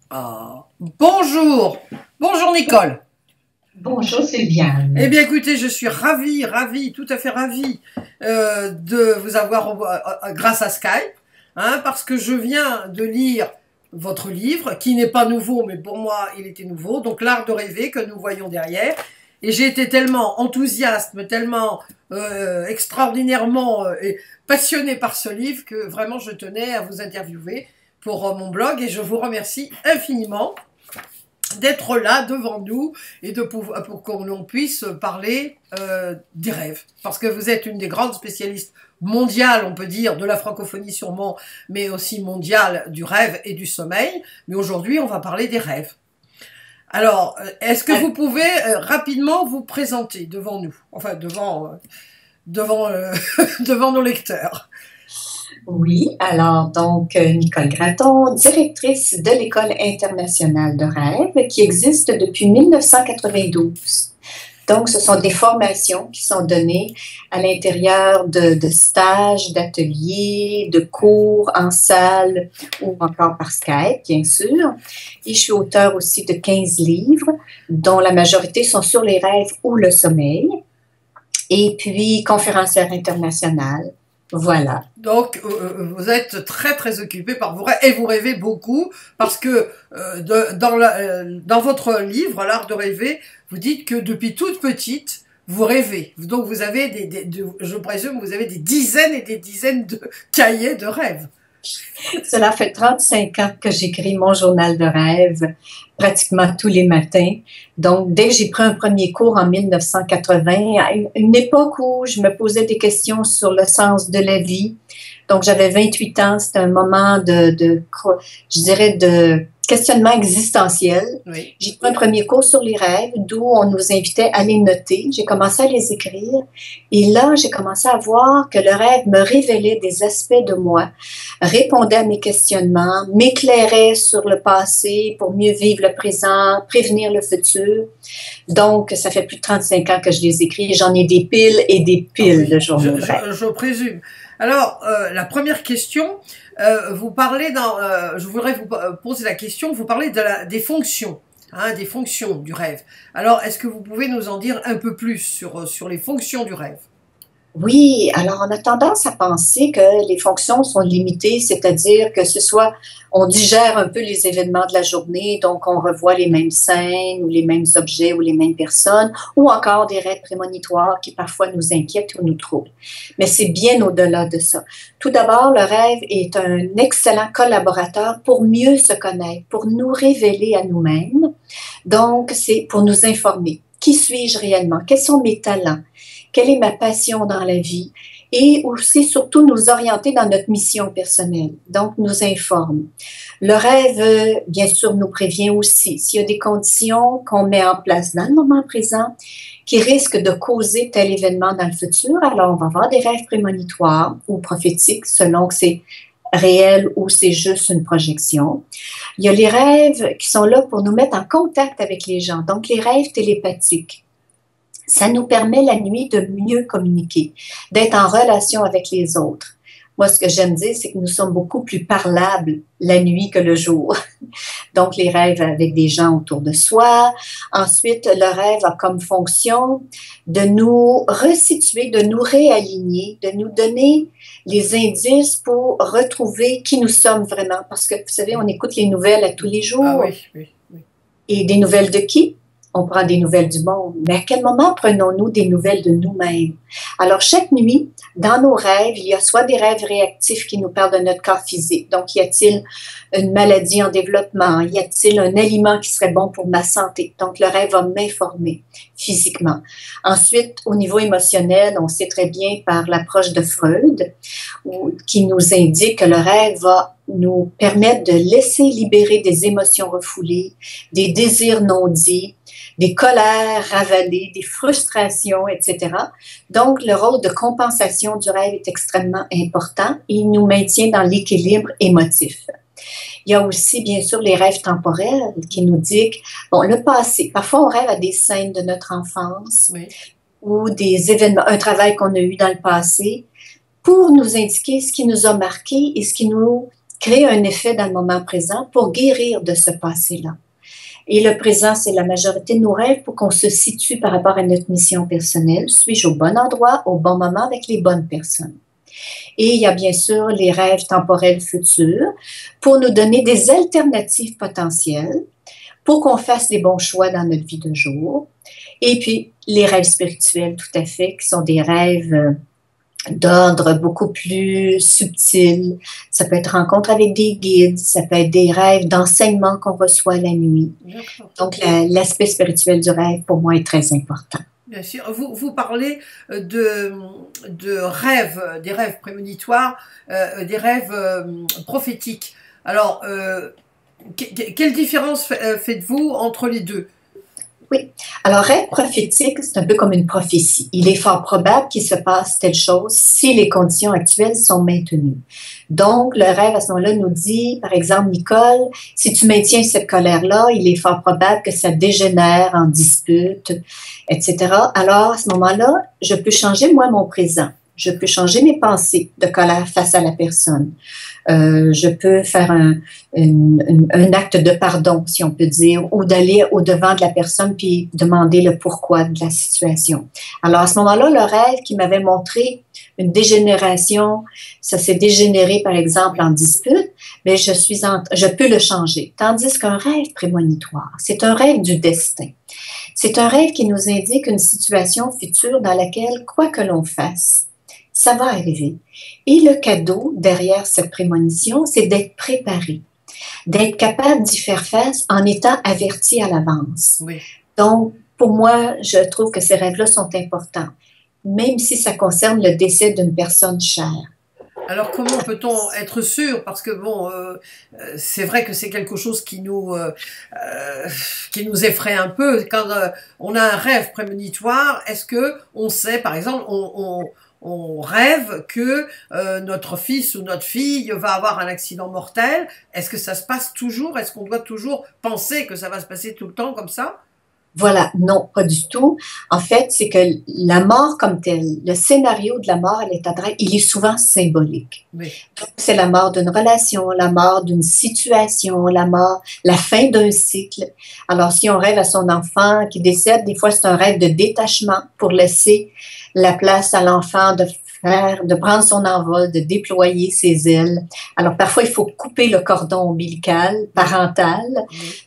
Ah, bonjour, bonjour Nicole. Bonjour Sylviane. Eh bien écoutez, je suis ravie, tout à fait ravie de vous avoir grâce à Skype, hein, parce que je viens de lire votre livre, qui n'est pas nouveau, mais pour moi il était nouveau, donc L'Art de rêver que nous voyons derrière. Et j'ai été tellement enthousiaste, mais tellement extraordinairement passionnée par ce livre que vraiment je tenais à vous interviewer pour mon blog et je vous remercie infiniment d'être là devant nous et de pouvoir, pour qu'on puisse parler des rêves. Parce que vous êtes une des grandes spécialistes mondiales, on peut dire, de la francophonie sûrement, mais aussi mondiale du rêve et du sommeil. Mais aujourd'hui, on va parler des rêves. Alors, est-ce que vous pouvez rapidement vous présenter devant nous, enfin devant devant nos lecteurs? Oui, alors donc Nicole Gratton, directrice de l'École internationale de rêve qui existe depuis 1992. Donc, ce sont des formations qui sont données à l'intérieur de stages, d'ateliers, de cours en salle ou encore par Skype, bien sûr. Et je suis auteure aussi de 15 livres, dont la majorité sont sur les rêves ou le sommeil. Et puis, conférencière internationale. Voilà. Donc, vous êtes très occupé par vos rêves et vous rêvez beaucoup parce que dans votre livre, L'Art de rêver, vous dites que depuis toute petite, vous rêvez. Donc, vous avez je présume, vous avez des dizaines et des dizaines de cahiers de rêves. Cela fait 35 ans que j'écris mon journal de rêve pratiquement tous les matins. Donc, dès que j'ai pris un premier cours en 1980, à une époque où je me posais des questions sur le sens de la vie, donc j'avais 28 ans, c'était un moment je dirais, de questionnement existentiel. Oui. J'ai pris un premier cours sur les rêves, d'où on nous invitait à les noter. J'ai commencé à les écrire. Et là, j'ai commencé à voir que le rêve me révélait des aspects de moi, répondait à mes questionnements, m'éclairait sur le passé pour mieux vivre le présent, prévenir le futur. Donc, ça fait plus de 35 ans que je les écris et j'en ai des piles et des piles Oui, de journaux de rêve. je présume. Alors, la première question, vous parlez je voudrais vous poser la question, vous parlez des fonctions, hein, des fonctions du rêve. Alors, est-ce que vous pouvez nous en dire un peu plus sur les fonctions du rêve? Oui, alors on a tendance à penser que les fonctions sont limitées, c'est-à-dire que ce soit, on digère un peu les événements de la journée, donc on revoit les mêmes scènes ou les mêmes objets ou les mêmes personnes, ou encore des rêves prémonitoires qui parfois nous inquiètent ou nous troublent. Mais c'est bien au-delà de ça. Tout d'abord, le rêve est un excellent collaborateur pour mieux se connaître, pour nous révéler à nous-mêmes. Donc, c'est pour nous informer. Qui suis-je réellement? Quels sont mes talents? Quelle est ma passion dans la vie? Et aussi, surtout, nous orienter dans notre mission personnelle. Donc, nous informe. Le rêve, bien sûr, nous prévient aussi. S'il y a des conditions qu'on met en place dans le moment présent qui risquent de causer tel événement dans le futur, alors on va avoir des rêves prémonitoires ou prophétiques selon que c'est réel ou c'est juste une projection. Il y a les rêves qui sont là pour nous mettre en contact avec les gens. Donc, les rêves télépathiques. Ça nous permet la nuit de mieux communiquer, d'être en relation avec les autres. Moi, ce que j'aime dire, c'est que nous sommes beaucoup plus parlables la nuit que le jour. Donc, les rêves avec des gens autour de soi. Ensuite, le rêve a comme fonction de nous resituer, de nous réaligner, de nous donner les indices pour retrouver qui nous sommes vraiment. Parce que, vous savez, on écoute les nouvelles à tous les Ah jours. oui. Et des nouvelles de qui? On prend des nouvelles du monde. Mais à quel moment prenons-nous des nouvelles de nous-mêmes? Alors, chaque nuit, dans nos rêves, il y a soit des rêves réactifs qui nous parlent de notre corps physique. Donc, y a-t-il une maladie en développement? Y a-t-il un aliment qui serait bon pour ma santé? Donc, le rêve va m'informer physiquement. Ensuite, au niveau émotionnel, on sait très bien par l'approche de Freud, qui nous indique que le rêve va nous permettre de laisser libérer des émotions refoulées, des désirs non dits, des colères ravalées, des frustrations, etc. Donc, le rôle de compensation du rêve est extrêmement important. Il nous maintient dans l'équilibre émotif. Il y a aussi, bien sûr, les rêves temporels qui nous disent, bon, le passé. Parfois, on rêve à des scènes de notre enfance Oui. ou des événements, un travail qu'on a eu dans le passé pour nous indiquer ce qui nous a marqué et ce qui nous créer un effet dans le moment présent pour guérir de ce passé-là. Et le présent, c'est la majorité de nos rêves pour qu'on se situe par rapport à notre mission personnelle. Suis-je au bon endroit, au bon moment, avec les bonnes personnes? Et il y a bien sûr les rêves temporels futurs pour nous donner des alternatives potentielles pour qu'on fasse les bons choix dans notre vie de jour. Et puis, les rêves spirituels, tout à fait, qui sont des rêves d'ordre beaucoup plus subtil. Ça peut être rencontre avec des guides, ça peut être des rêves d'enseignement qu'on reçoit la nuit. Donc, l'aspect spirituel du rêve, pour moi, est très important. Bien sûr. Vous parlez de rêves, des rêves prémonitoires, des rêves prophétiques. Alors, quelle différence faites-vous entre les deux? Oui. Alors, rêve prophétique, c'est un peu comme une prophétie. Il est fort probable qu'il se passe telle chose si les conditions actuelles sont maintenues. Donc, le rêve, à ce moment-là, nous dit, par exemple, Nicole, si tu maintiens cette colère-là, il est fort probable que ça dégénère en dispute, etc. Alors, à ce moment-là, je peux changer, moi, mon présent. Je peux changer mes pensées de colère face à la personne. Je peux faire un acte de pardon, si on peut dire, ou d'aller au-devant de la personne puis demander le pourquoi de la situation. Alors, à ce moment-là, le rêve qui m'avait montré une dégénération, ça s'est dégénéré, par exemple, en dispute, mais je peux le changer. Tandis qu'un rêve prémonitoire, c'est un rêve du destin. C'est un rêve qui nous indique une situation future dans laquelle, quoi que l'on fasse, ça va arriver. Et le cadeau derrière cette prémonition, c'est d'être préparé, d'être capable d'y faire face en étant averti à l'avance. Oui. Donc, pour moi, je trouve que ces rêves-là sont importants, même si ça concerne le décès d'une personne chère. Alors comment peut-on être sûr? Parce que bon, c'est vrai que c'est quelque chose qui nous effraie un peu. Quand on a un rêve prémonitoire, est-ce que on sait, par exemple, on rêve que notre fils ou notre fille va avoir un accident mortel. Est-ce que ça se passe toujours? Est-ce qu'on doit toujours penser que ça va se passer tout le temps comme ça? Voilà, non, pas du tout. En fait, c'est que la mort comme telle, le scénario de la mort à l'état de rêve, il est souvent symbolique. Oui. Donc, c'est la mort d'une relation, la mort d'une situation, la fin d'un cycle. Alors, si on rêve à son enfant qui décède, des fois, c'est un rêve de détachement pour laisser la place à l'enfant de prendre son envol, de déployer ses ailes. Alors, parfois, il faut couper le cordon ombilical, parental.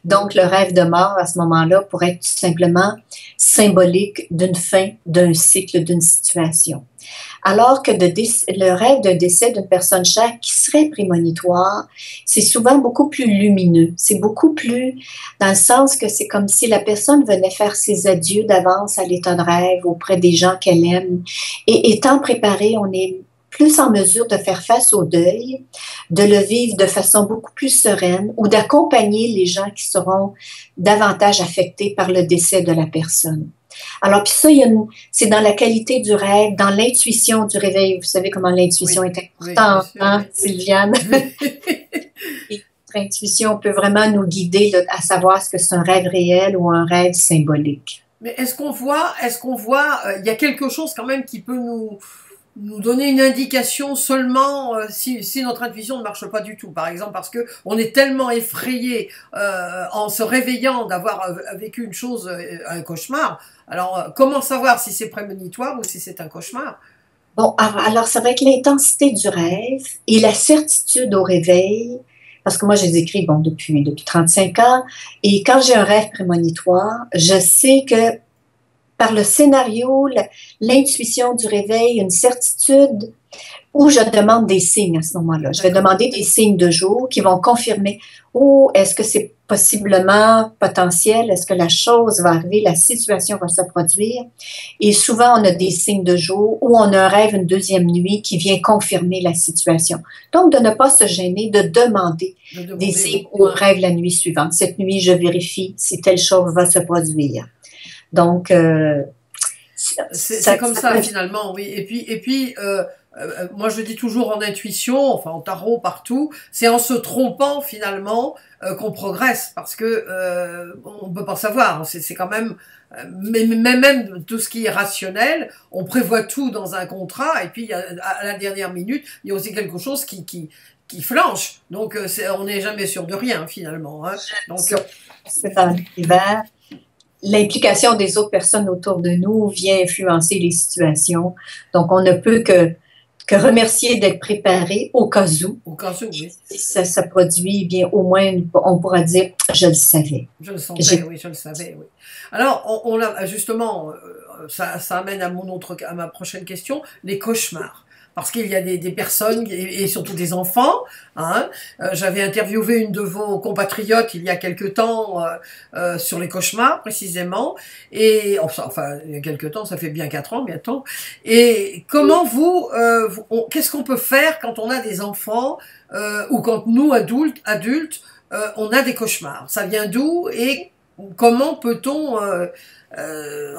Donc, le rêve de mort, à ce moment-là, pourrait être tout simplement symbolique d'une fin, d'un cycle, d'une situation. Alors que le rêve d'un décès d'une personne chère qui serait prémonitoire, c'est souvent beaucoup plus lumineux. C'est beaucoup plus dans le sens que c'est comme si la personne venait faire ses adieux d'avance à l'état de rêve auprès des gens qu'elle aime. Et étant préparée, on est plus en mesure de faire face au deuil, de le vivre de façon beaucoup plus sereine ou d'accompagner les gens qui seront davantage affectés par le décès de la personne. Alors, puis ça, c'est dans la qualité du rêve, dans l'intuition du réveil. Vous savez comment l'intuition est importante, hein, Sylviane? Et notre intuition peut vraiment nous guider là, à savoir ce que c'est un rêve réel ou un rêve symbolique. Mais est-ce qu'on voit, il y a quelque chose quand même qui peut nous donner une indication seulement si notre intuition ne marche pas du tout, par exemple parce que on est tellement effrayé en se réveillant d'avoir vécu une chose, un cauchemar. Alors comment savoir si c'est prémonitoire ou si c'est un cauchemar? Bon, alors ça va être l'intensité du rêve et la certitude au réveil, parce que moi je les écris bon, depuis 35 ans, et quand j'ai un rêve prémonitoire, je sais que par le scénario, l'intuition du réveil, une certitude, où je demande des signes à ce moment-là. Je vais demander des signes de jour qui vont confirmer, oh, est-ce que c'est possiblement potentiel, est-ce que la chose va arriver, la situation va se produire. Et souvent, on a des signes de jour ou on a un rêve une deuxième nuit qui vient confirmer la situation. Donc, de ne pas se gêner, de demander des signes ou un rêve la nuit suivante. Cette nuit, je vérifie si telle chose va se produire. Donc, c'est comme ça finalement, oui. Et puis, moi je dis toujours en intuition, enfin en tarot partout, c'est en se trompant finalement qu'on progresse, parce que on peut pas savoir. C'est quand même, même tout ce qui est rationnel, on prévoit tout dans un contrat, et puis à la dernière minute, il y a aussi quelque chose qui qui flanche. Donc, on n'est jamais sûr de rien, finalement. Hein. Donc, c'est dans l'hiver. L'implication des autres personnes autour de nous vient influencer les situations. Donc, on ne peut que remercier d'être préparé au cas où. Au cas où, oui. Si ça se produit, bien, au moins, on pourra dire, je le savais. Je le sentais, oui, je le savais, oui. Alors, on a, justement, ça amène à à ma prochaine question, les cauchemars. Parce qu'il y a des personnes, et surtout des enfants, hein. J'avais interviewé une de vos compatriotes il y a quelque temps sur les cauchemars, précisément. Et enfin, il y a quelque temps, ça fait bien 4 ans bientôt. Et comment qu'est-ce qu'on peut faire quand on a des enfants ou quand nous, adultes, on a des cauchemars? Ça vient d'où et comment peut-on,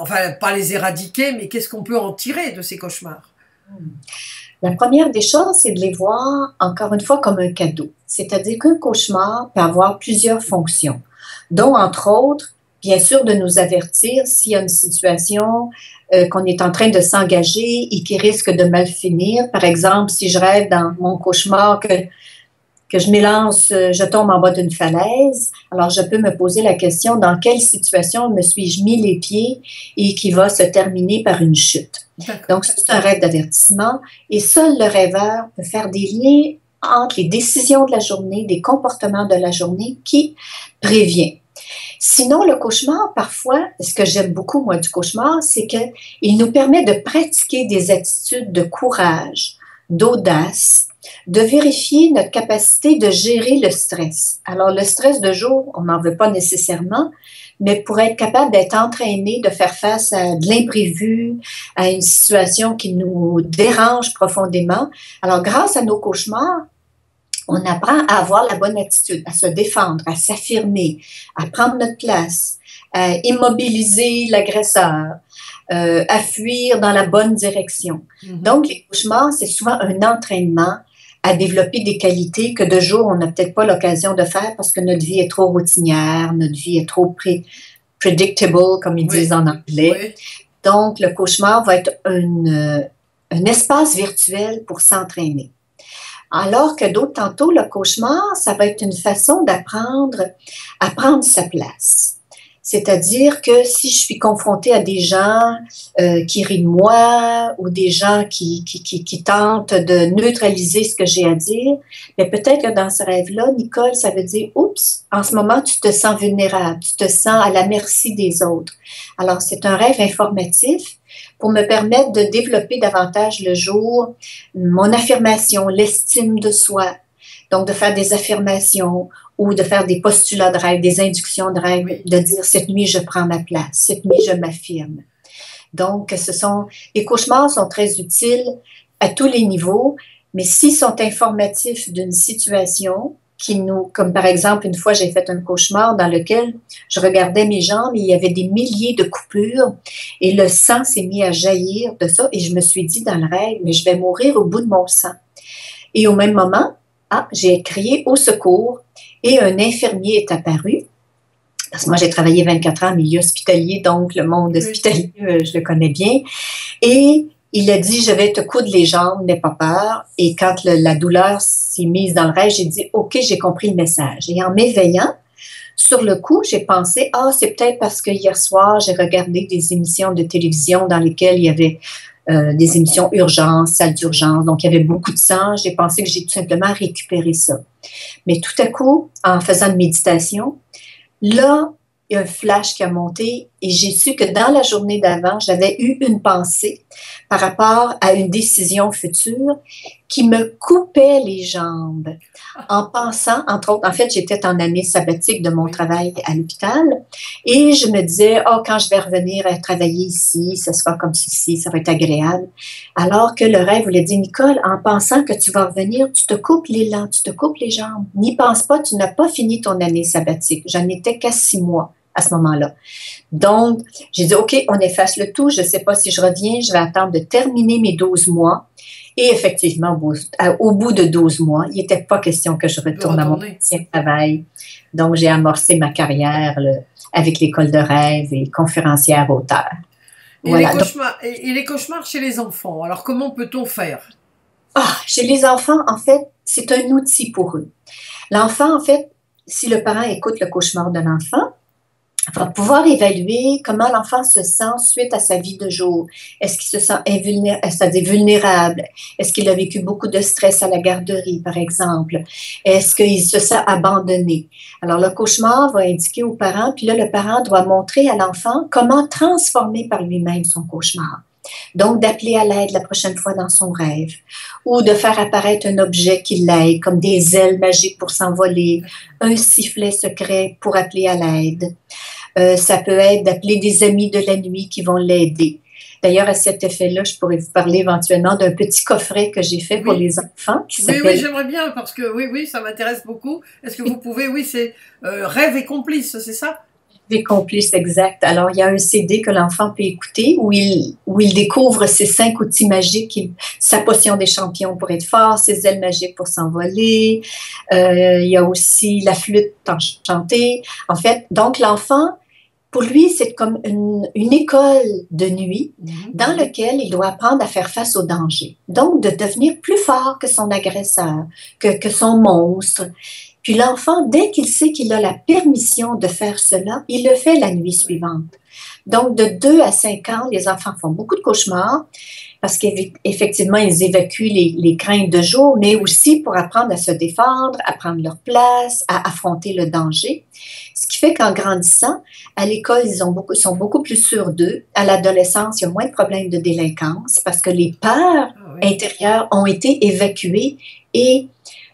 enfin, pas les éradiquer, mais qu'est-ce qu'on peut en tirer de ces cauchemars? La première des choses, c'est de les voir, encore une fois, comme un cadeau. C'est-à-dire qu'un cauchemar peut avoir plusieurs fonctions, dont, entre autres, bien sûr, de nous avertir s'il y a une situation qu'on est en train de s'engager et qui risque de mal finir. Par exemple, si je rêve dans mon cauchemar que je m'élance, je tombe en bas d'une falaise, alors je peux me poser la question dans quelle situation me suis-je mis les pieds et qui va se terminer par une chute. Donc, c'est un rêve d'avertissement et seul le rêveur peut faire des liens entre les décisions de la journée, des comportements de la journée qui prévient. Sinon, le cauchemar, parfois, ce que j'aime beaucoup, moi, du cauchemar, c'est qu'il nous permet de pratiquer des attitudes de courage, d'audace, de vérifier notre capacité de gérer le stress. Alors, le stress de jour, on n'en veut pas nécessairement, mais pour être capable d'être entraîné, de faire face à de l'imprévu, à une situation qui nous dérange profondément. Alors, grâce à nos cauchemars, on apprend à avoir la bonne attitude, à se défendre, à s'affirmer, à prendre notre place, à immobiliser l'agresseur, à fuir dans la bonne direction. Donc, les cauchemars, c'est souvent un entraînement à développer des qualités que de jour, on n'a peut-être pas l'occasion de faire parce que notre vie est trop routinière, notre vie est trop predictable, comme ils disent en anglais. Oui. Donc, le cauchemar va être un espace virtuel pour s'entraîner. Alors que d'autres, tantôt, le cauchemar, ça va être une façon d'apprendre à prendre sa place. C'est-à-dire que si je suis confrontée à des gens qui rient de moi ou des gens qui tentent de neutraliser ce que j'ai à dire, mais peut-être que dans ce rêve-là, Nicole, ça veut dire « Oups, en ce moment, tu te sens vulnérable, tu te sens à la merci des autres. » Alors, c'est un rêve informatif pour me permettre de développer davantage le jour mon affirmation, l'estime de soi. Donc, de faire des affirmations ou de faire des postulats de rêve, des inductions de rêve, de dire « cette nuit, je prends ma place, cette nuit, je m'affirme ». Donc, les cauchemars sont très utiles à tous les niveaux, mais s'ils sont informatifs d'une situation comme par exemple, une fois, j'ai fait un cauchemar dans lequel je regardais mes jambes et il y avait des milliers de coupures et le sang s'est mis à jaillir de ça et je me suis dit dans le rêve, mais je vais mourir au bout de mon sang. Et au même moment, j'ai crié au secours et un infirmier est apparu. Parce que moi, j'ai travaillé 24 ans en milieu hospitalier, donc le monde hospitalier, je le connais bien. Et il a dit, je vais te coudre les jambes, n'aie pas peur. Et quand la douleur s'est mise dans le rêve, j'ai dit, OK, j'ai compris le message. Et en m'éveillant, sur le coup, j'ai pensé, c'est peut-être parce que hier soir, j'ai regardé des émissions de télévision dans lesquelles il y avait des émissions urgence, salle d'urgence, donc il y avait beaucoup de sang. J'ai pensé que j'ai tout simplement récupéré ça. Mais tout à coup, en faisant une méditation, là, il y a un flash qui a monté et j'ai su que dans la journée d'avant, j'avais eu une pensée par rapport à une décision future qui me coupait les jambes en pensant, entre autres, en fait, j'étais en année sabbatique de mon travail à l'hôpital et je me disais, quand je vais revenir à travailler ici, ça sera comme ceci, ça va être agréable. Alors que le rêve voulait dire, Nicole, en pensant que tu vas revenir, tu te coupes l'élan, tu te coupes les jambes. N'y pense pas, tu n'as pas fini ton année sabbatique. J'en étais qu'à 6 mois. À ce moment-là. Donc, j'ai dit, OK, on efface le tout. Je ne sais pas si je reviens. Je vais attendre de terminer mes 12 mois. Et effectivement, au bout de 12 mois, il n'était pas question que je retourne à mon ancien travail. Donc, j'ai amorcé ma carrière avec l'école de rêve et conférencière auteur. Et, voilà. Et les cauchemars chez les enfants, alors comment peut-on faire? Ah, chez les enfants, en fait, c'est un outil pour eux. L'enfant, en fait, si le parent écoute le cauchemar de l'enfant, va pouvoir évaluer comment l'enfant se sent suite à sa vie de jour. Est-ce qu'il se sent c'est-à-dire vulnérable? Est-ce qu'il a vécu beaucoup de stress à la garderie, par exemple? Est-ce qu'il se sent abandonné? Alors, le cauchemar va indiquer aux parents, puis là, le parent doit montrer à l'enfant comment transformer par lui-même son cauchemar. Donc, d'appeler à l'aide la prochaine fois dans son rêve ou de faire apparaître un objet qui l'aide, comme des ailes magiques pour s'envoler, un sifflet secret pour appeler à l'aide. Ça peut être d'appeler des amis de la nuit qui vont l'aider. D'ailleurs, à cet effet-là, je pourrais vous parler éventuellement d'un petit coffret que j'ai fait pour Oui, les enfants qui oui, oui, s'appelle j'aimerais bien parce que oui, oui, ça m'intéresse beaucoup. Est-ce que vous pouvez, oui, c'est Rêve et complice, c'est ça? Des complices exacts. Alors, il y a un CD que l'enfant peut écouter où il découvre ses 5 outils magiques, sa potion des champions pour être fort, ses ailes magiques pour s'envoler. Il y a aussi la flûte enchantée. En fait, donc l'enfant, pour lui, c'est comme une école de nuit dans laquelle il doit apprendre à faire face au danger. Donc, de devenir plus fort que son agresseur, que son monstre. Puis l'enfant, dès qu'il sait qu'il a la permission de faire cela, il le fait la nuit suivante. Donc, de 2 à 5 ans, les enfants font beaucoup de cauchemars parce qu'effectivement, ils évacuent les craintes de jour, mais aussi pour apprendre à se défendre, à prendre leur place, à affronter le danger. Ce qui fait qu'en grandissant, à l'école, sont beaucoup plus sûrs d'eux. À l'adolescence, il y a moins de problèmes de délinquance parce que les peurs intérieures ont été évacuées et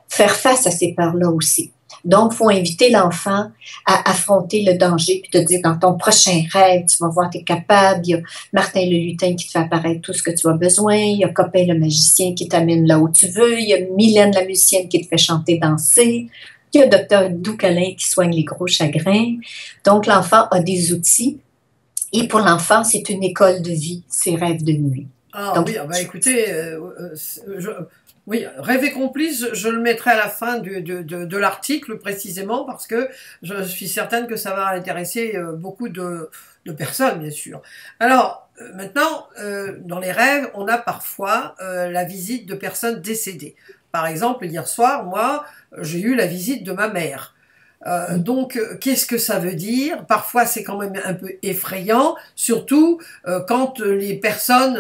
faire face à ces peurs-là aussi. Donc, il faut inviter l'enfant à affronter le danger puis te dire dans ton prochain rêve, tu vas voir, tu es capable. Il y a Martin le lutin qui te fait apparaître tout ce que tu as besoin. Il y a Copain le magicien qui t'amène là où tu veux. Il y a Mylène la musicienne qui te fait chanter, danser. Il y a Docteur Doucalin qui soigne les gros chagrins. Donc, l'enfant a des outils. Et pour l'enfant, c'est une école de vie, ses rêves de nuit. Ah Donc, oui, ah bah écoutez, oui, Rêve et complice, je le mettrai à la fin de l'article précisément parce que je suis certaine que ça va intéresser beaucoup de personnes, bien sûr. Alors, maintenant, dans les rêves, on a parfois la visite de personnes décédées. Par exemple, hier soir, moi, j'ai eu la visite de ma mère. Donc, qu'est-ce que ça veut dire? Parfois, c'est quand même un peu effrayant, surtout quand les personnes,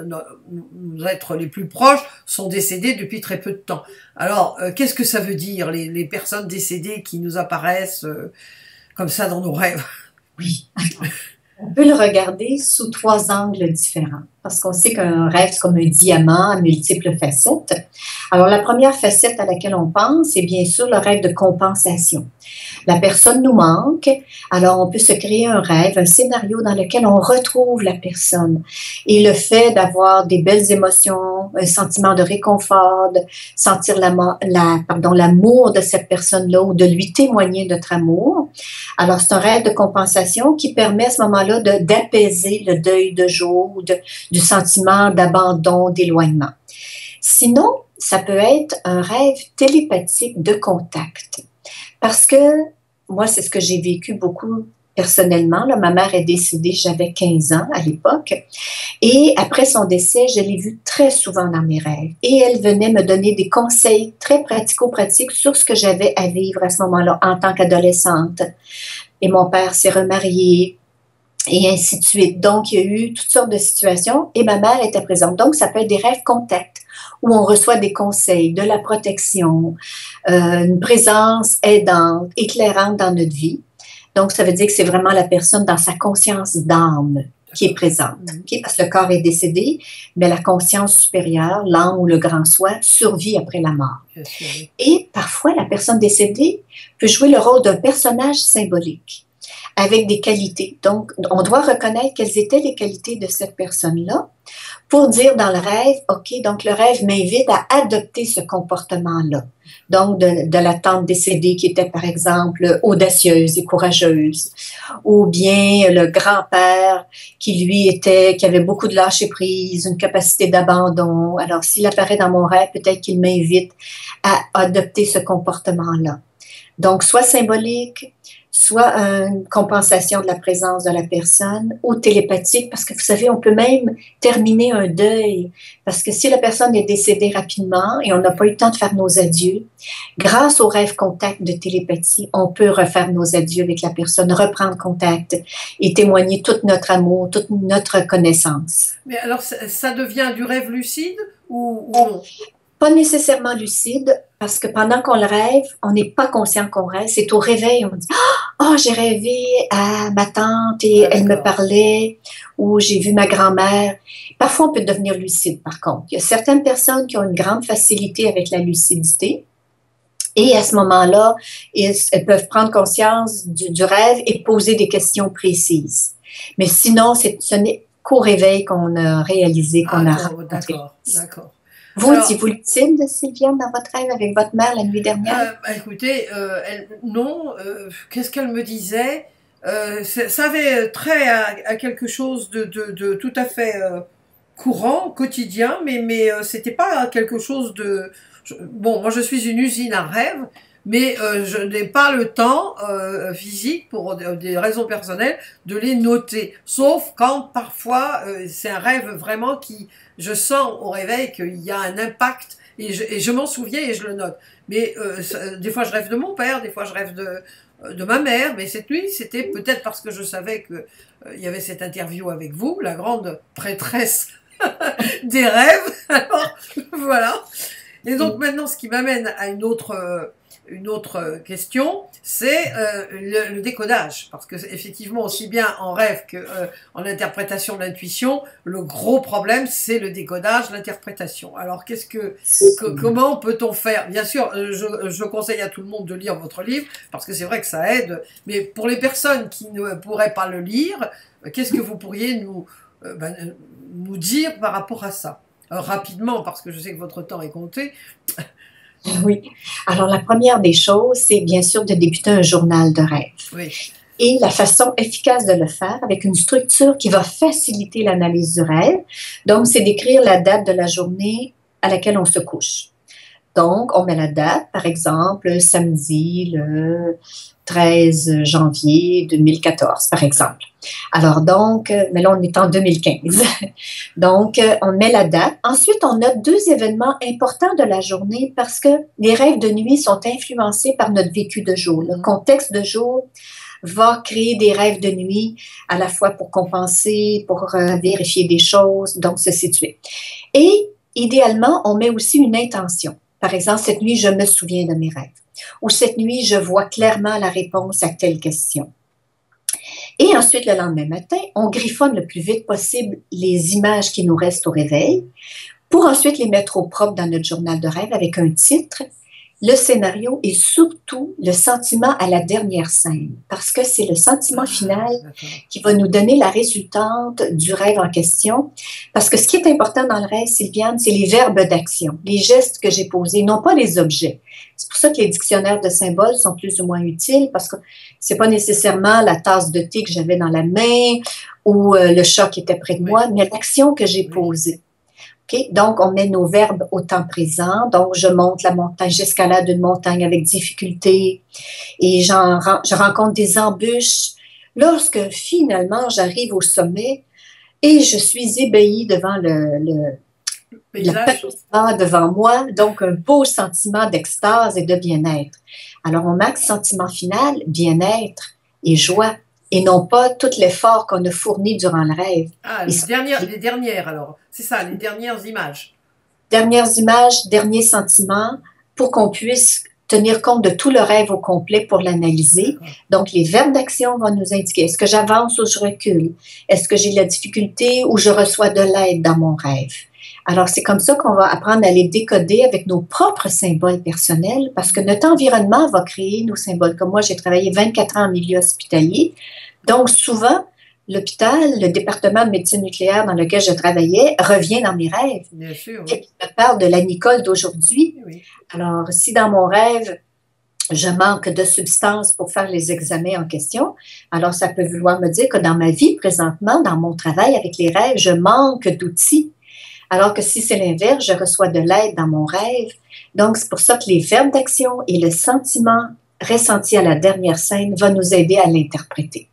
nos êtres les plus proches, sont décédés depuis très peu de temps. Alors, qu'est-ce que ça veut dire, les personnes décédées qui nous apparaissent comme ça dans nos rêves? oui. On peut le regarder sous 3 angles différents, parce qu'on sait qu'un rêve, c'est comme un diamant à multiples facettes. Alors, la première facette à laquelle on pense, c'est bien sûr le rêve de compensation. La personne nous manque, alors on peut se créer un rêve, un scénario dans lequel on retrouve la personne. Et le fait d'avoir des belles émotions, un sentiment de réconfort, de sentir l'amour de cette personne-là ou de lui témoigner notre amour. Alors, c'est un rêve de compensation qui permet à ce moment-là d'apaiser le deuil de jour, du sentiment d'abandon, d'éloignement. Sinon, ça peut être un rêve télépathique de contact. Parce que moi, c'est ce que j'ai vécu beaucoup personnellement. Là, ma mère est décédée, j'avais 15 ans à l'époque. Et après son décès, je l'ai vue très souvent dans mes rêves. Et elle venait me donner des conseils très pratico-pratiques sur ce que j'avais à vivre à ce moment-là en tant qu'adolescente. Et mon père s'est remarié, et ainsi de suite. Donc, il y a eu toutes sortes de situations et ma mère était présente. Donc, ça peut être des rêves contacts où on reçoit des conseils, de la protection, une présence aidante, éclairante dans notre vie. Donc, ça veut dire que c'est vraiment la personne dans sa conscience d'âme qui est présente. Okay? Parce que le corps est décédé, mais la conscience supérieure, l'âme ou le grand soi, survit après la mort. Et parfois, la personne décédée peut jouer le rôle d'un personnage symbolique avec des qualités. Donc, on doit reconnaître quelles étaient les qualités de cette personne-là pour dire dans le rêve, OK, donc le rêve m'invite à adopter ce comportement-là. Donc, de la tante décédée qui était, par exemple, audacieuse et courageuse, ou bien le grand-père qui avait beaucoup de lâcher-prise, une capacité d'abandon. Alors, s'il apparaît dans mon rêve, peut-être qu'il m'invite à adopter ce comportement-là. Donc, soit symbolique, soit une compensation de la présence de la personne, ou télépathique, parce que vous savez, on peut même terminer un deuil, parce que si la personne est décédée rapidement et on n'a pas eu le temps de faire nos adieux, grâce au rêve contact de télépathie, on peut refaire nos adieux avec la personne, reprendre contact et témoigner tout notre amour, toute notre connaissance. Mais alors, ça devient du rêve lucide ou non? Pas nécessairement lucide, parce que pendant qu'on le rêve, on n'est pas conscient qu'on rêve. C'est au réveil, on dit « Oh, j'ai rêvé à ma tante et Ah, elle me d'accord. parlait » ou « J'ai vu ma grand-mère ». Parfois, on peut devenir lucide, par contre. Il y a certaines personnes qui ont une grande facilité avec la lucidité. Et à ce moment-là, elles peuvent prendre conscience du rêve et poser des questions précises. Mais sinon, ce n'est qu'au réveil qu'on a réalisé, qu'on Ah, a bon, rencontré. d'accord, d'accord. Vous Alors, étiez-vous lucide, Sylviane, dans votre rêve avec votre mère la nuit dernière? bah, écoutez, non, qu'est-ce qu'elle me disait? Ça avait trait à quelque chose de tout à fait courant, quotidien, mais c'était pas quelque chose de... Bon, moi je suis une usine à rêve, mais je n'ai pas le temps physique, pour des raisons personnelles, de les noter. Sauf quand parfois c'est un rêve vraiment qui... Je sens au réveil qu'il y a un impact et je m'en souviens et je le note. Mais des fois je rêve de mon père, des fois je rêve de ma mère, mais cette nuit c'était peut-être parce que je savais que il y avait cette interview avec vous, la grande prêtresse des rêves. Alors voilà. Et donc maintenant, ce qui m'amène à une autre question, c'est le décodage. Parce que effectivement, aussi bien en rêve que en interprétation de l'intuition, le gros problème, c'est le décodage, l'interprétation. Alors, comment peut-on faire? Bien sûr, je conseille à tout le monde de lire votre livre, parce que c'est vrai que ça aide. Mais pour les personnes qui ne pourraient pas le lire, qu'est-ce que vous pourriez nous dire par rapport à ça? Rapidement, parce que je sais que votre temps est compté. Oui. Alors, la première des choses, c'est bien sûr de débuter un journal de rêve. Oui. Et la façon efficace de le faire, avec une structure qui va faciliter l'analyse du rêve, donc, c'est d'écrire la date de la journée à laquelle on se couche. Donc, on met la date, par exemple, samedi le 13 janvier 2014, par exemple. Alors donc, mais là, on est en 2015. Donc, on met la date. Ensuite, on note deux événements importants de la journée parce que les rêves de nuit sont influencés par notre vécu de jour. Le contexte de jour va créer des rêves de nuit à la fois pour compenser, pour vérifier des choses, donc se situer. Et idéalement, on met aussi une intention. Par exemple, cette nuit, je me souviens de mes rêves. Ou cette nuit, je vois clairement la réponse à telle question. Et ensuite, le lendemain matin, on griffonne le plus vite possible les images qui nous restent au réveil pour ensuite les mettre au propre dans notre journal de rêve avec un titre, le scénario et surtout le sentiment à la dernière scène, parce que c'est le sentiment final qui va nous donner la résultante du rêve en question. Parce que ce qui est important dans le rêve, Sylviane, c'est les verbes d'action, les gestes que j'ai posés, non pas les objets. C'est pour ça que les dictionnaires de symboles sont plus ou moins utiles, parce que c'est pas nécessairement la tasse de thé que j'avais dans la main ou le chat qui était près de moi, mais l'action que j'ai posée. Okay? Donc, on met nos verbes au temps présent. Donc, je monte la montagne, j'escalade une montagne avec difficulté et je rencontre des embûches. Lorsque finalement, j'arrive au sommet et je suis ébahie devant le panorama devant moi, donc un beau sentiment d'extase et de bien-être. Alors, on marque sentiment final, bien-être et joie, et non pas tout l'effort qu'on a fourni durant le rêve. Ah, les dernières alors, c'est ça, les dernières images. Dernières images, derniers sentiments, pour qu'on puisse tenir compte de tout le rêve au complet pour l'analyser. Donc, les verbes d'action vont nous indiquer, est-ce que j'avance ou je recule? Est-ce que j'ai de la difficulté ou je reçois de l'aide dans mon rêve? Alors, c'est comme ça qu'on va apprendre à les décoder avec nos propres symboles personnels, parce que notre environnement va créer nos symboles. Comme moi, j'ai travaillé 24 ans en milieu hospitalier. Donc, souvent, l'hôpital, le département de médecine nucléaire dans lequel je travaillais revient dans mes rêves. Bien sûr, oui. Et je parle de la Nicole d'aujourd'hui. Oui. Alors, si dans mon rêve, je manque de substances pour faire les examens en question, alors ça peut vouloir me dire que dans ma vie présentement, dans mon travail avec les rêves, je manque d'outils. Alors que si c'est l'inverse, je reçois de l'aide dans mon rêve. Donc, c'est pour ça que les verbes d'action et le sentiment ressenti à la dernière scène va nous aider à l'interpréter.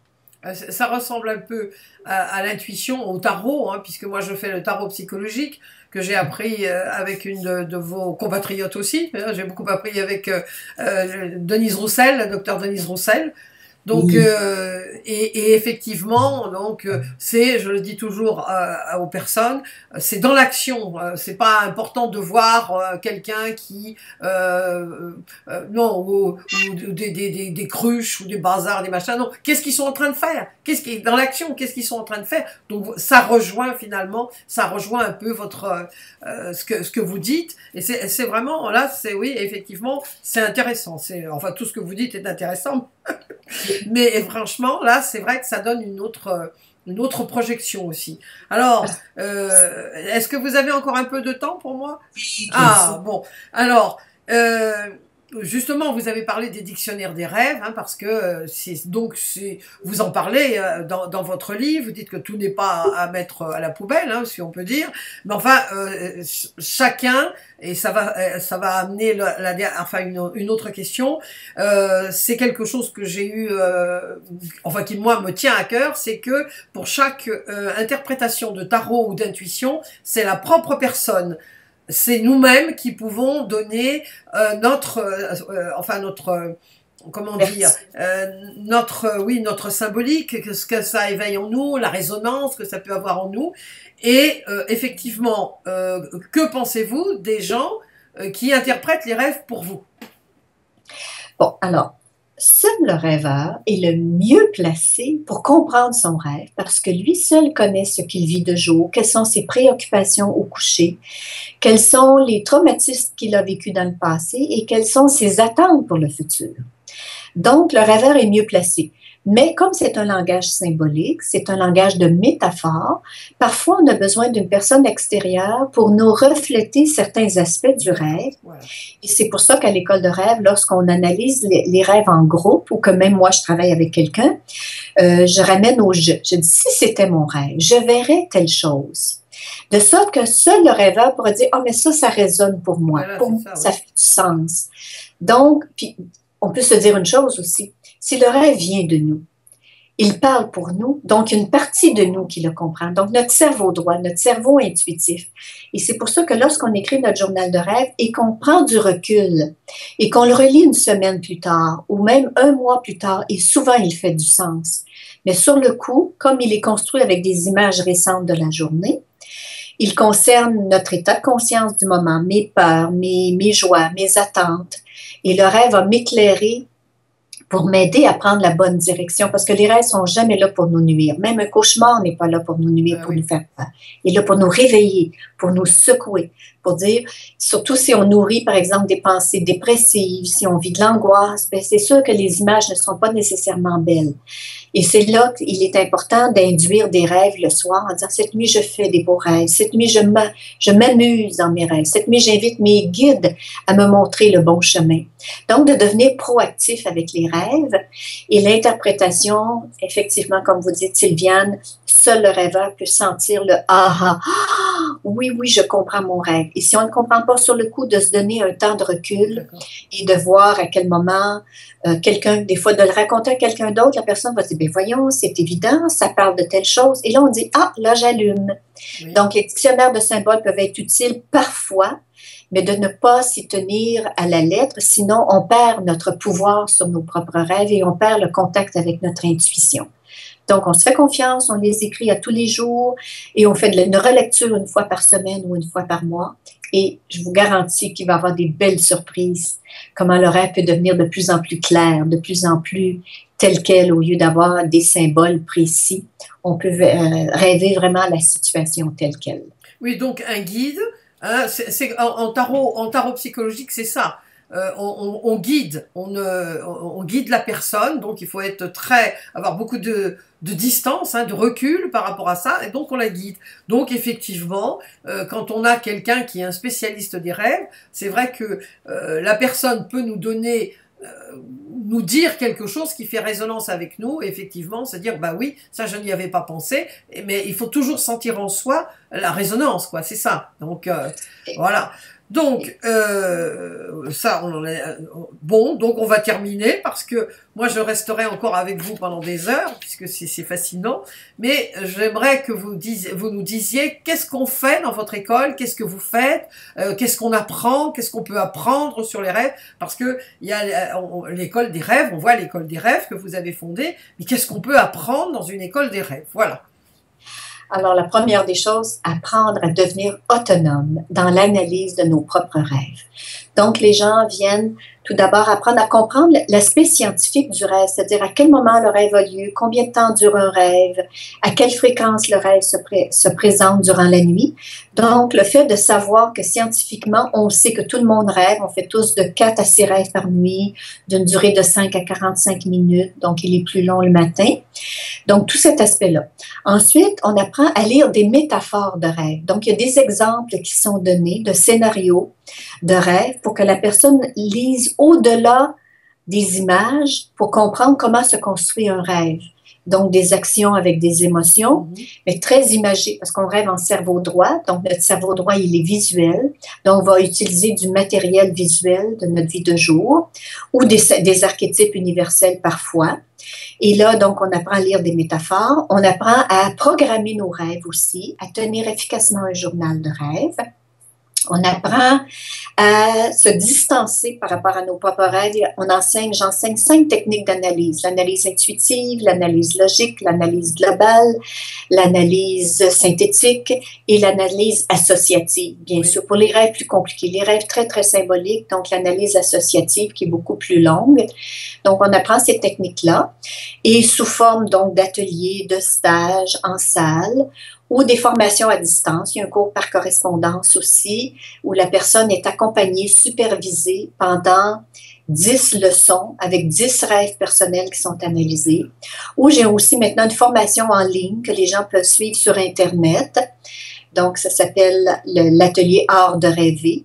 Ça ressemble un peu à l'intuition, au tarot, hein, puisque moi je fais le tarot psychologique, que j'ai appris avec une de vos compatriotes aussi. J'ai beaucoup appris avec Denise Roussel, la docteure Denise Roussel. Donc, Oui. et effectivement, donc c'est, je le dis toujours aux personnes, c'est dans l'action. C'est pas important de voir quelqu'un qui, non, ou des cruches ou des bazars, des machins. Non, qu'est-ce qu'ils sont en train de faire? Qu'est-ce qui dans l'action? Qu'est-ce qu'ils sont en train de faire? Donc, ça rejoint finalement, ça rejoint un peu votre ce que vous dites. Et c'est vraiment là, c'est oui, effectivement, c'est intéressant. C'est enfin tout ce que vous dites est intéressant. Mais franchement, là, c'est vrai que ça donne une autre projection aussi. Alors, est-ce que vous avez encore un peu de temps pour moi? Oui, bien sûr. Ah, bon. Alors, justement, vous avez parlé des dictionnaires des rêves, hein, parce que vous en parlez dans votre livre. Vous dites que tout n'est pas à mettre à la poubelle, hein, si on peut dire. Mais enfin, chacun, et ça va amener enfin une autre question. C'est quelque chose que j'ai eu, enfin qui moi me tient à cœur, c'est que pour chaque interprétation de tarot ou d'intuition, c'est la propre personne. C'est nous-mêmes qui pouvons donner enfin notre comment dire, Merci. notre symbolique, ce que ça éveille en nous, la résonance que ça peut avoir en nous. Et effectivement, que pensez-vous des gens qui interprètent les rêves pour vous? Bon, alors, seul le rêveur est le mieux placé pour comprendre son rêve parce que lui seul connaît ce qu'il vit de jour, quelles sont ses préoccupations au coucher, quels sont les traumatismes qu'il a vécu dans le passé et quelles sont ses attentes pour le futur. Donc, le rêveur est mieux placé. Mais comme c'est un langage symbolique, c'est un langage de métaphore, parfois on a besoin d'une personne extérieure pour nous refléter certains aspects du rêve. Voilà. Et c'est pour ça qu'à l'école de rêve, lorsqu'on analyse les rêves en groupe, ou que même moi je travaille avec quelqu'un, je ramène au jeu. Je dis, si c'était mon rêve, je verrais telle chose. De sorte que seul le rêveur pourrait dire, oh, mais ça résonne pour moi. Voilà, Pour c'est moi, ça, ça oui. fait du sens. Donc, puis, on peut se dire une chose aussi. Si le rêve vient de nous, il parle pour nous, donc une partie de nous qui le comprend. Donc, notre cerveau droit, notre cerveau intuitif. Et c'est pour ça que lorsqu'on écrit notre journal de rêve et qu'on prend du recul et qu'on le relit une semaine plus tard ou même un mois plus tard, et souvent il fait du sens. Mais sur le coup, comme il est construit avec des images récentes de la journée, il concerne notre état de conscience du moment, mes peurs, mes joies, mes attentes. Et le rêve va m'éclairer pour m'aider à prendre la bonne direction, parce que les rêves sont jamais là pour nous nuire. Même un cauchemar n'est pas là pour nous nuire, pour Oui. nous faire peur. Il est là pour nous réveiller, pour nous secouer, pour dire, surtout si on nourrit, par exemple, des pensées dépressives, si on vit de l'angoisse, ben c'est sûr que les images ne sont pas nécessairement belles. Et c'est là qu'il est important d'induire des rêves le soir en disant, cette nuit, je fais des beaux rêves. Cette nuit, je m'amuse dans mes rêves. Cette nuit, j'invite mes guides à me montrer le bon chemin. Donc, de devenir proactif avec les rêves et l'interprétation, effectivement, comme vous dites, Sylviane, seul le rêveur peut sentir le « ah, oui, oui, je comprends mon rêve ». Et si on ne comprend pas sur le coup, de se donner un temps de recul et de voir à quel moment quelqu'un, des fois de le raconter à quelqu'un d'autre, la personne va dire « ben voyons, c'est évident, ça parle de telle chose ». Et là, on dit « ah, là, j'allume ». Oui. Donc, les dictionnaires de symboles peuvent être utiles parfois, mais de ne pas s'y tenir à la lettre, sinon on perd notre pouvoir sur nos propres rêves et on perd le contact avec notre intuition. Donc, on se fait confiance, on les écrit à tous les jours et on fait une relecture une fois par semaine ou une fois par mois. Et je vous garantis qu'il va y avoir des belles surprises, comment le rêve peut devenir de plus en plus clair, de plus en plus tel quel, au lieu d'avoir des symboles précis. On peut rêver vraiment la situation telle quelle. Oui, donc un guide, hein, en tarot psychologique, c'est ça. On guide, on guide la personne, donc il faut avoir beaucoup de distance, hein, de recul par rapport à ça, et donc on la guide. Donc effectivement, quand on a quelqu'un qui est un spécialiste des rêves, c'est vrai que la personne peut nous dire quelque chose qui fait résonance avec nous, et effectivement, c'est dire, bah oui, ça je n'y avais pas pensé, mais il faut toujours sentir en soi la résonance, quoi, c'est ça. Donc voilà. Donc, ça, on en est bon. Donc, on va terminer parce que moi, je resterai encore avec vous pendant des heures puisque c'est fascinant. Mais j'aimerais que vous nous disiez qu'est-ce qu'on fait dans votre école, qu'est-ce que vous faites, qu'est-ce qu'on apprend, qu'est-ce qu'on peut apprendre sur les rêves. Parce que il y a l'école des rêves. On voit l'école des rêves que vous avez fondée. Mais qu'est-ce qu'on peut apprendre dans une école des rêves? Voilà. Alors, la première des choses, apprendre à devenir autonome dans l'analyse de nos propres rêves. Donc, les gens viennent tout d'abord apprendre à comprendre l'aspect scientifique du rêve, c'est-à-dire à quel moment le rêve a lieu, combien de temps dure un rêve, à quelle fréquence le rêve se présente durant la nuit. Donc, le fait de savoir que scientifiquement, on sait que tout le monde rêve, on fait tous de 4 à 6 rêves par nuit, d'une durée de 5 à 45 minutes, donc il est plus long le matin. Donc, tout cet aspect-là. Ensuite, on apprend à lire des métaphores de rêve. Donc, il y a des exemples qui sont donnés de scénarios de rêve pour que la personne lise au-delà des images pour comprendre comment se construit un rêve. Donc, des actions avec des émotions, mais très imagées, parce qu'on rêve en cerveau droit. Donc, notre cerveau droit, il est visuel. Donc, on va utiliser du matériel visuel de notre vie de jour ou des archétypes universels parfois. Et là, donc, on apprend à lire des métaphores. On apprend à programmer nos rêves aussi, à tenir efficacement un journal de rêve. On apprend à se distancer par rapport à nos propres rêves. J'enseigne 5 techniques d'analyse. L'analyse intuitive, l'analyse logique, l'analyse globale, l'analyse synthétique et l'analyse associative, bien sûr. Pour les rêves plus compliqués, les rêves très, très symboliques, donc l'analyse associative qui est beaucoup plus longue. Donc, on apprend ces techniques-là et sous forme donc d'ateliers, de stages en salle, ou des formations à distance. Il y a un cours par correspondance aussi, où la personne est accompagnée, supervisée pendant 10 leçons avec 10 rêves personnels qui sont analysés. Ou j'ai aussi maintenant une formation en ligne que les gens peuvent suivre sur Internet. Donc, ça s'appelle l'atelier Art de rêver.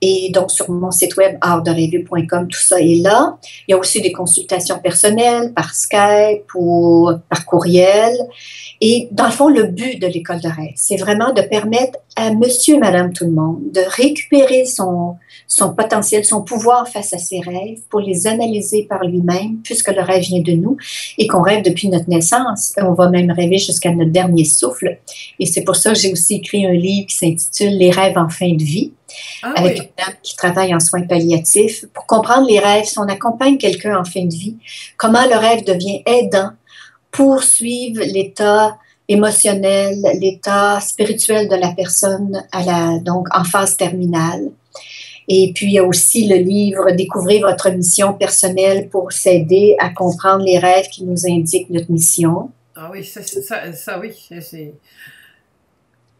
Et donc, sur mon site web, artderêver.com, tout ça est là. Il y a aussi des consultations personnelles par Skype ou par courriel. Et dans le fond, le but de l'école de rêve, c'est vraiment de permettre à monsieur, madame, tout le monde de récupérer son potentiel, son pouvoir face à ses rêves pour les analyser par lui-même, puisque le rêve vient de nous et qu'on rêve depuis notre naissance. On va même rêver jusqu'à notre dernier souffle. Et c'est pour ça que j'ai aussi écrit un livre qui s'intitule « Les rêves en fin de vie ». Avec une dame qui travaille en soins palliatifs, pour comprendre les rêves, si on accompagne quelqu'un en fin de vie, comment le rêve devient aidant pour suivre l'état émotionnel, l'état spirituel de la personne donc en phase terminale. Et puis, il y a aussi le livre « Découvrez votre mission personnelle » pour s'aider à comprendre les rêves qui nous indiquent notre mission. Ah oui, ça oui, c'est...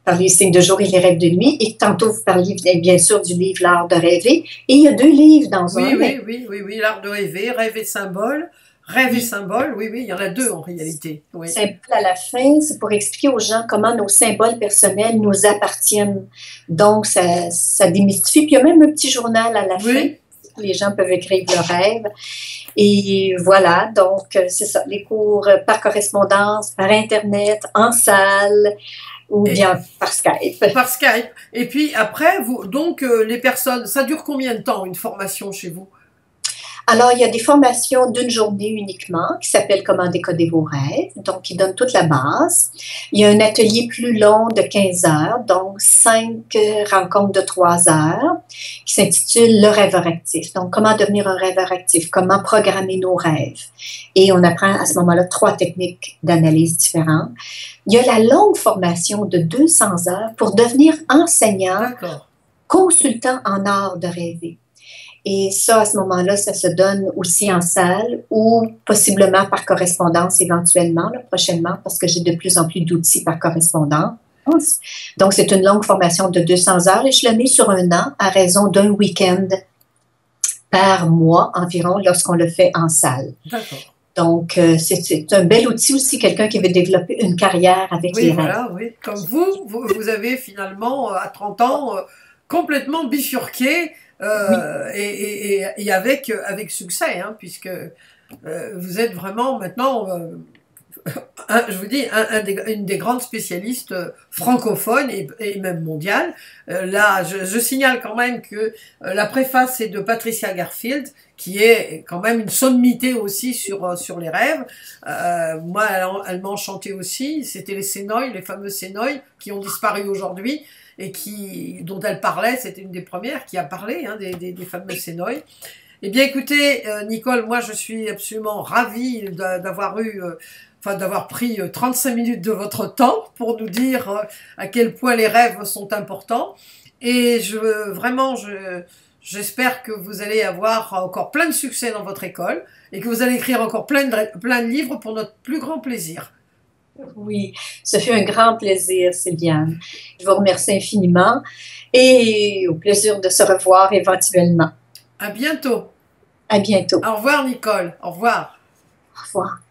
Par les signes de jour et les rêves de nuit. Et tantôt, vous parliez bien sûr du livre L'art de rêver. Et il y a 2 livres dans un. Oui, L'art de rêver, rêve et symbole. Rêve et symbole, oui, il y en a 2 en réalité. Oui. Symbole à la fin, c'est pour expliquer aux gens comment nos symboles personnels nous appartiennent. Donc, ça démystifie. Puis il y a même un petit journal à la fin. Les gens peuvent écrire leurs rêves. Et voilà, donc c'est ça, les cours par correspondance, par Internet, en salle, ou bien par Skype. Par Skype. Et puis après, donc les personnes, ça dure combien de temps une formation chez vous? Alors, il y a des formations d'une journée uniquement qui s'appellent « Comment décoder vos rêves », donc qui donnent toute la base. Il y a un atelier plus long de 15 heures, donc 5 rencontres de 3 heures, qui s'intitule « Le rêveur actif ». Donc, comment devenir un rêveur actif, comment programmer nos rêves. Et on apprend à ce moment-là 3 techniques d'analyse différentes. Il y a la longue formation de 200 heures pour devenir enseignant, consultant en art de rêver. Et ça, à ce moment-là, ça se donne aussi en salle ou possiblement par correspondance éventuellement, là, prochainement, parce que j'ai de plus en plus d'outils par correspondance. Donc, c'est une longue formation de 200 heures et je le mets sur 1 an à raison d'un week-end par mois environ lorsqu'on le fait en salle. D'accord. Donc, c'est un bel outil aussi, quelqu'un qui veut développer une carrière avec les rêves. Oui. Comme vous avez finalement, à 30 ans, complètement bifurqué et avec succès, hein, puisque vous êtes vraiment maintenant je vous dis, une des grandes spécialistes francophones et même mondiales. Là, je signale quand même que la préface est de Patricia Garfield, qui est quand même une sommité aussi sur les rêves. Moi, elle m'a enchanté aussi. C'était les Sénoï, les fameux Sénoï, qui ont disparu aujourd'hui et dont elle parlait. C'était une des premières qui a parlé, hein, des fameux Sénoï. Eh bien, écoutez, Nicole, moi, je suis absolument ravie d'avoir pris 35 minutes de votre temps pour nous dire à quel point les rêves sont importants. Et j'espère que vous allez avoir encore plein de succès dans votre école et que vous allez écrire encore plein de livres pour notre plus grand plaisir. Oui, ce fut un grand plaisir, Sylviane. Je vous remercie infiniment et au plaisir de se revoir éventuellement. À bientôt. À bientôt. Au revoir, Nicole. Au revoir. Au revoir.